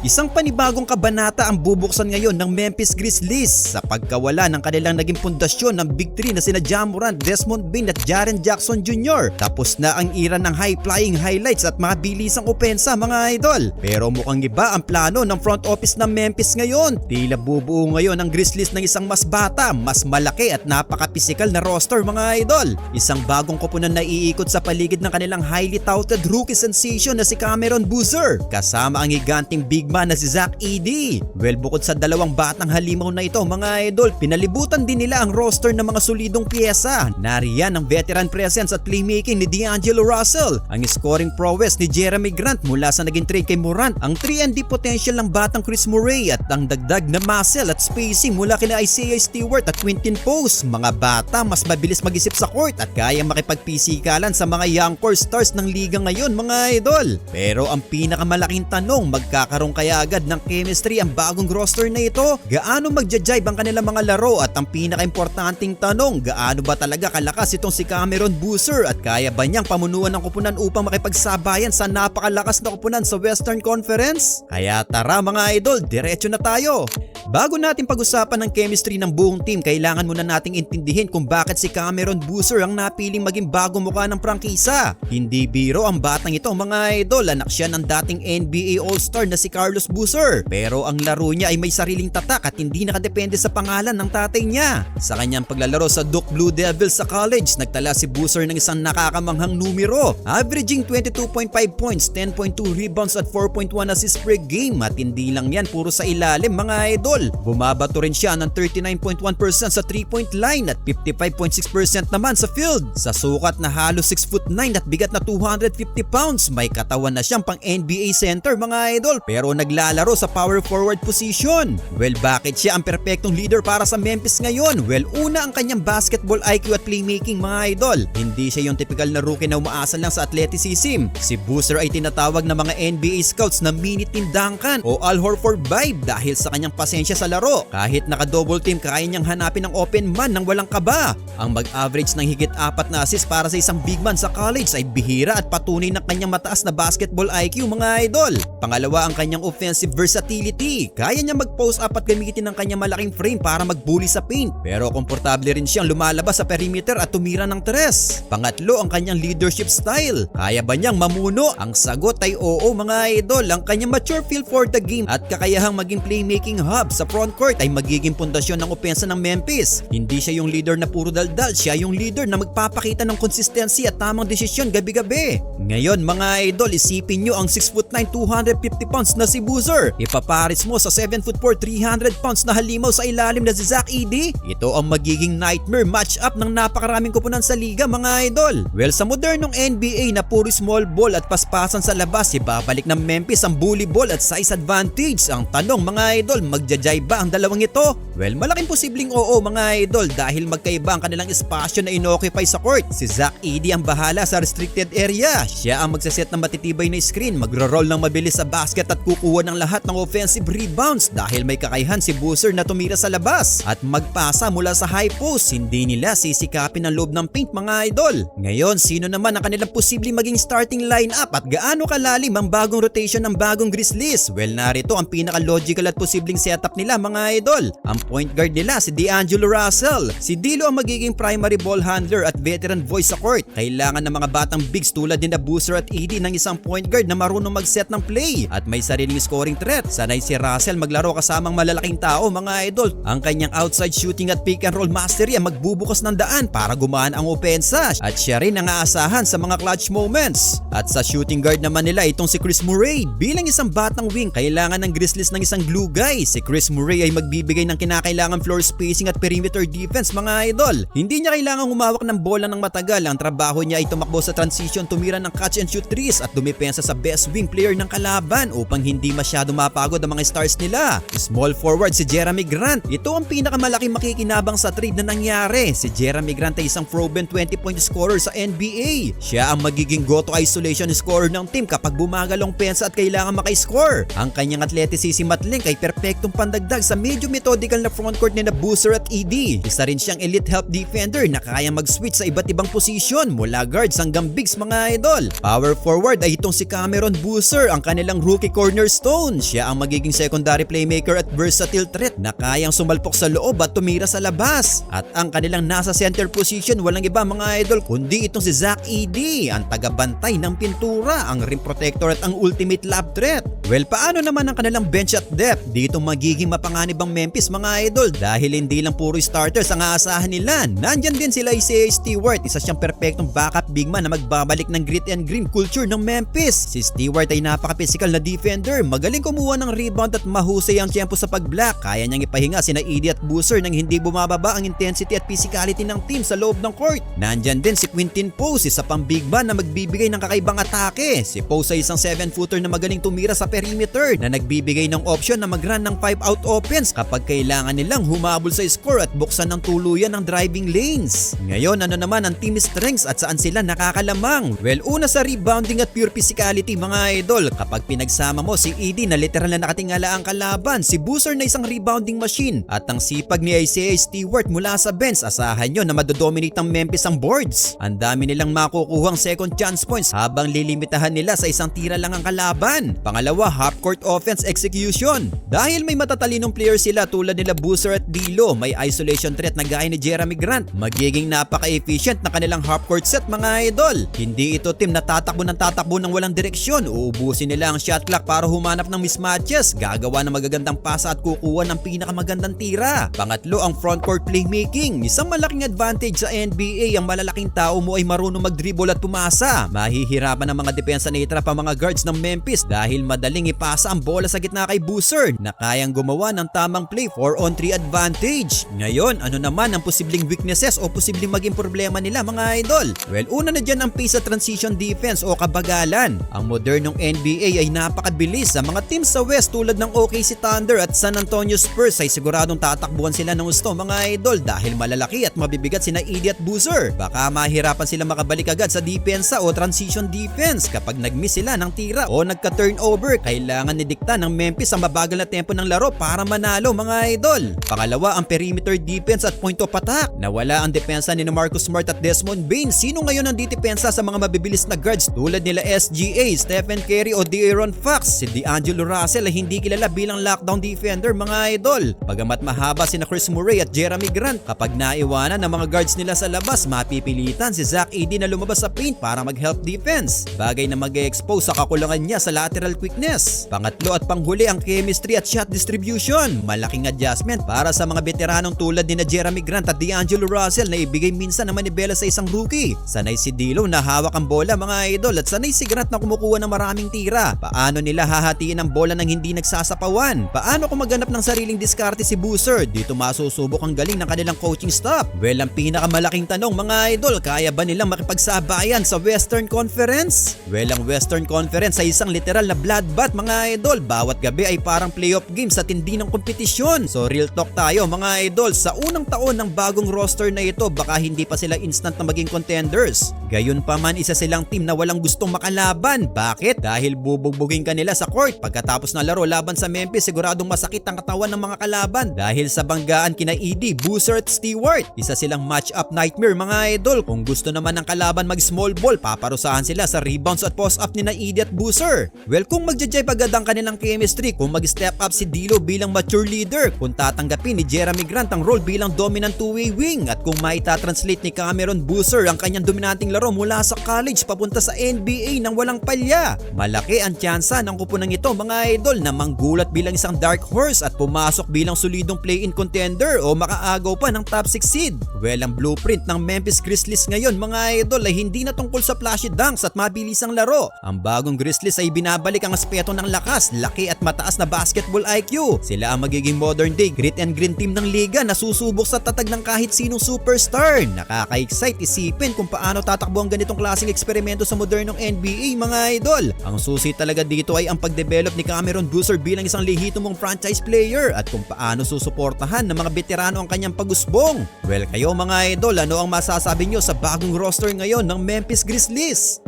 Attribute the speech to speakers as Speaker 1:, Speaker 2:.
Speaker 1: Isang panibagong kabanata ang bubuksan ngayon ng Memphis Grizzlies sa pagkawala ng kanilang naging pundasyon ng Big 3 na sina Ja Morant, Desmond Bane at Jaren Jackson Jr. Tapos na ang era ng high-flying highlights at mabilisang opensa mga idol. Pero mukhang iba ang plano ng front office ng Memphis ngayon. Tila bubuo ngayon ang Grizzlies ng isang mas bata, mas malaki at napaka-pisikal na roster mga idol. Isang bagong koponan na iikot sa paligid ng kanilang highly touted rookie sensation na si Cameron Boozer kasama ang higanting big man na si Zach Edey. Well, bukod sa dalawang batang halimaw na ito mga idol, pinalibutan din nila ang roster ng mga solidong piyesa. Nariyan ang veteran presence at playmaking ni D'Angelo Russell, ang scoring prowess ni Jeremy Grant mula sa naging trade kay Morant, ang 3&D potential ng batang Chris Murray at ang dagdag na muscle at spacing mula kina Isaiah Stewart at Quinton Post. Mga bata mas mabilis mag-isip sa court at kayang makipagpisikalan sa mga young core stars ng liga ngayon mga idol. Pero ang pinakamalaking tanong, magkakaroon kaya agad ng chemistry ang bagong roster na ito? Gaano magja-jive ang kanilang mga laro? At ang pinaka-importanting tanong, gaano ba talaga kalakas itong si Cameron Boozer at kaya ba niyang pamunuan ng koponan upang makipagsabayan sa napakalakas na koponan sa Western Conference? Kaya tara mga idol, diretso na tayo! Bago natin pag-usapan ng chemistry ng buong team, kailangan muna nating intindihin kung bakit si Cameron Boozer ang napiling maging bagong mukha ng prangkisa. Hindi biro ang batang ito mga idol, anak siya ng dating NBA All-Star na si Carlos Boozer. Pero ang laro niya ay may sariling tatak at hindi nakadepende sa pangalan ng tatay niya. Sa kanyang paglalaro sa Duke Blue Devils sa college, nagtala si Boozer ng isang nakakamanghang numero, averaging 22.5 points, 10.2 rebounds at 4.1 assists per game. At hindi lang yan puro sa ilalim mga idol. Bumabato rin siya ng 39.1% sa 3-point line at 55.6% naman sa field. Sa sukat na halos 6'9" at bigat na 250 pounds, may katawan na siyang pang NBA center mga idol, pero naglalaro sa power forward position. Well, bakit siya ang perpektong leader para sa Memphis ngayon? Well, una ang kanyang basketball IQ at playmaking mga idol. Hindi siya yung typical na rookie na umaasa lang sa athleticism. Si Boozer ay tinatawag ng mga NBA scouts na mini Tim Duncan o Al Horford vibe dahil sa kanyang pasensya sa laro. Kahit naka-double team, kaya niyang hanapin ang open man ng walang kaba. Ang mag-average ng higit 4 na assist para sa isang big man sa college ay bihira at patunay ng kanyang mataas na basketball IQ mga idol. Pangalawa ang kanyang offensive versatility. Kaya niya mag-post up at gamitin ang kanyang malaking frame para mag-bully sa paint. Pero komportable rin siyang lumalabas sa perimeter at tumira ng tres. Pangatlo ang kanyang leadership style. Kaya ba niyang mamuno? Ang sagot ay oo mga idol. Ang kanyang mature feel for the game at kakayahang maging playmaking hub sa front court ay magiging pundasyon ng opensa ng Memphis. Hindi siya yung leader na puro daldal, siya yung leader na magpapakita ng consistency at tamang desisyon gabi-gabi. Ngayon mga idol, isipin nyo ang 6'9", 250 pounds na si Boozer. Ipaparis mo sa 7'4", 300 pounds na halimaw sa ilalim na si Zach Edey. Ito ang magiging nightmare matchup ng napakaraming koponan sa liga mga idol. Well, sa modernong NBA na puro small ball at paspasan sa labas, ibabalik ng Memphis ang bully ball at size advantage. Ang tanong mga idol, magja-jive ba ang dalawang ito? Well, malaking posibleng oo mga idol dahil magkaiba ang kanilang espasyo na inoccupy sa court. Si Zach Edey ang bahala sa restricted area. Siya ang magsaset ng matitibay na screen, magro-roll ng mabilis sa basket at kukuha ng lahat ng offensive rebounds dahil may kakayahan si Boozer na tumira sa labas at magpasa mula sa high post. Hindi nila sisikapin ang loob ng paint mga idol. Ngayon, sino naman ang kanilang posibleng maging starting lineup at gaano kalalim ang bagong rotation ng bagong Grizzlies? Well, narito ang pinaka-logical at posibleng setup nila mga idol. Ang point guard nila si D'Angelo Russell. Si D'Lo ang magiging primary ball handler at veteran voice sa court. Kailangan ng mga batang bigs tulad din na Boozer at Edey ng isang point guard na marunong mag-set ng play at may sariling scoring threat. Sanay si Russell maglaro kasamang malalaking tao mga idol. Ang kanyang outside shooting at pick and roll mastery ang magbubukas ng daan para gumaan ang opensa at siya rin ang aasahan sa mga clutch moments. At sa shooting guard naman nila itong si Chris Murray. Bilang isang batang wing, kailangan ng Grizzlies ng isang glue guy. Si Chris Murray ay magbibigay ng kinakailangan floor spacing at perimeter defense mga idol. Hindi niya kailangang humawak ng bola ng matagal. Ang trabaho niya ay tumakbo sa transition, tumira ng catch and shoot threes at dumepensa sa best wing player ng kalaban upang hindi masyado mapagod ang mga stars nila. Small forward si Jeremy Grant. Ito ang pinakamalaking makikinabang sa trade na nangyari. Si Jeremy Grant ay isang proven 20-point scorer sa NBA. Siya ang magiging go-to isolation scorer ng team kapag bumagal ang pensa at kailangan maka-score. Ang kanyang athleticism at length ay perpektong pandagdag sa medyo methodical na frontcourt ni na Boozer at ED. Isa rin siyang elite help defender na kaya mag-switch sa iba't ibang posisyon mula guards hanggang bigs mga idol. Power forward ay itong si Cameron Boozer, ang kanilang rookie cornerstone. Siya ang magiging secondary playmaker at versatile threat na kayang sumalpok sa loob at tumira sa labas. At ang kanilang nasa center position walang iba mga idol kundi itong si Zach ED, ang tagabantay ng pintura, ang rim protector at ang ultimate lob threat. Well, paano naman ang kanilang bench at depth? Dito magiging mapanganib ang Memphis mga idol dahil hindi lang puro starters ang aasahan nila. Nandyan din sila Isaiah Stewart, isa siyang perpektong backup big man na magbabalik ng grit and green culture ng Memphis. Si Stewart ay napaka-physical na defender, magaling kumuha ng rebound at mahusay ang tiyempo sa pag-block. Kaya niyang ipahinga sina ED at Boozer nang hindi bumababa ang intensity at physicality ng team sa loob ng court. Nandyan din si Quintin Pose, isa pang big man na magbibigay ng kakaibang atake. Si Pose ay isang 7-footer na magaling tumira sa perimeter na nagbibigay ng option na mag-run ng 5-out offense kapag kailangan nilang humabol sa score at buksan ng tuluyan ng driving lanes. Ngayon, ano naman ang team strengths at saan sila nakakalamang? Well, una sa rebounding at pure physicality mga idol. Kapag pinagsama mo si ED na literal na nakatingala ang kalaban, si Boozer na isang rebounding machine at ang sipag ni Isaiah Stewart mula sa bench, asahan nyo na madodominate ang Memphis ang boards. Ang dami nilang makukuhang second chance points habang lilimitahan nila sa isang tira lang ang kalaban. Pangalawa, half-court offense execution. Dahil may matatalinong player sila tulad nila Boozer at D'Lo, may isolation threat na gaya ni Jeremy Grant, magiging napaka-efficient na kanilang half-court set mga idol. Hindi ito team na tatakbo ng walang direksyon. Uubusin nila ang shot clock para humanap ng mismatches, gagawa ng magagandang pasa at kukuha ng pinakamagandang tira. Pangatlo, ang frontcourt playmaking. Isang malaking advantage sa NBA ang malalaking tao mo ay marunong mag-dribble at pumasa. Mahihirapan ang mga depensa na itrap ang mga guards ng Memphis dahil madaling ipasa ang bola sa gitna kay Boozer na kayang gumawa ng tamang play 4-on-3 advantage. Ngayon, ano naman ang posibleng weaknesses o posibleng maging problema nila mga idol? Well, una na dyan ang pace sa transition defense o kabagalan. Ang modernong NBA ay napakabilis. Sa mga teams sa West tulad ng OKC Thunder at San Antonio Spurs ay siguradong tatakbuhan sila ng gusto mga idol dahil malalaki at mabibigat sina ED at Boozer. Baka mahirapan sila makabalik agad sa depensa o transition defense kapag nag-miss sila ng tira o nagka-turnover. Kailangan nidikta ng Memphis ang mabagal na tempo ng laro para manalo mga idol. Pangalawa, ang perimeter defense at point of attack. Nawala ang depensa ni Marcus Smart at Desmond Bane. Sino ngayon ang didepensa sa mga mabibilis na guards tulad nila SGA, Stephen Curry o De'Aaron Fox? Si D'Angelo Russell ay hindi kilala bilang lockdown defender mga idol. Bagamat mahaba sina Chris Murray at Jeremy Grant, kapag naiwanan ng mga guards nila sa labas, mapipilitan si Zach ED na lumabas sa paint para mag-help defense. Bagay na mag-expose sa kakulangan niya sa lateral quickness. Pangatlo at panghuli ang chemistry at shot distribution. Malaking adjustment para sa mga veteranong tulad ni na Jeremy Grant at D'Angelo Russell na ibigay minsan na manibela sa isang rookie. Sanay si D'Lo na hawak ang bola mga idol at sanay si Grant na kumukuha ng maraming tira. Paano nila hahatiin ang bola nang hindi nagsasapawan? Paano kung maghanap ng sariling diskarte si Boozer? Dito masusubok ang galing ng kanilang coaching staff. Well, ang pinakamalaking tanong mga idol, kaya ba nilang makipagsabayan sa Western Conference? Well, ang Western Conference ay isang literal na bloodbath mga idol. Bawat gabi ay parang playoff game sa tindi ng kompetisyon. So real talk tayo mga idol, sa unang taon ng bagong roster na ito, baka hindi pa sila instant na maging contenders. Gayon pa man, isa silang team na walang gustong makalaban. Bakit? Dahil bubugbugin ka nila sa court. Pagkatapos ng laro laban sa Memphis, siguradong masakit ang katawan ng mga kalaban dahil sa banggaan kina ED, Boozer at Stewart. Isa silang match-up nightmare mga idol. Kung gusto naman ng kalaban mag-small ball, paparusahan sila sa rebounds at post-up ni na ED at Boozer. Well, kung magja-jive agad ang kanilang chemistry, kung mag-step up si D'Lo bilang mature leader, kung tatanggapin ni Jeremy Grant ang role bilang dominant two-way wing, at kung maita-translate ni Cameron Boozer ang kanyang dominanting laro mula sa college papunta sa NBA nang walang palya, malaki ang tsansa ng kupunang ito mga idol na manggulat bilang isang dark horse at pumasok bilang solidong play-in contender o makaagaw pa ng top 6 seed. Well, ang blueprint ng Memphis Grizzlies ngayon mga idol ay hindi na tungkol sa flashy dunks at mabilisang laro. Ang bagong Grizzlies ay binabalik ang aspeto ng lakas, laki at mataas na basketball IQ. Sila ang magiging modern day grit and green team ng liga na susubok sa tatag ng kahit sinong superstar. Nakaka-excite isipin kung paano tatakbo ang ganitong klaseng eksperimento sa modernong NBA mga idol. Ang susi talaga dito ay ang pagdevelop ni Cameron Boozer bilang isang lehitimong franchise player at kung paano susuportahan ng mga veterano ang kanyang pag-usbong. Well, kayo mga idol, ano ang masasabi nyo sa bagong roster ngayon ng Memphis Grizzlies?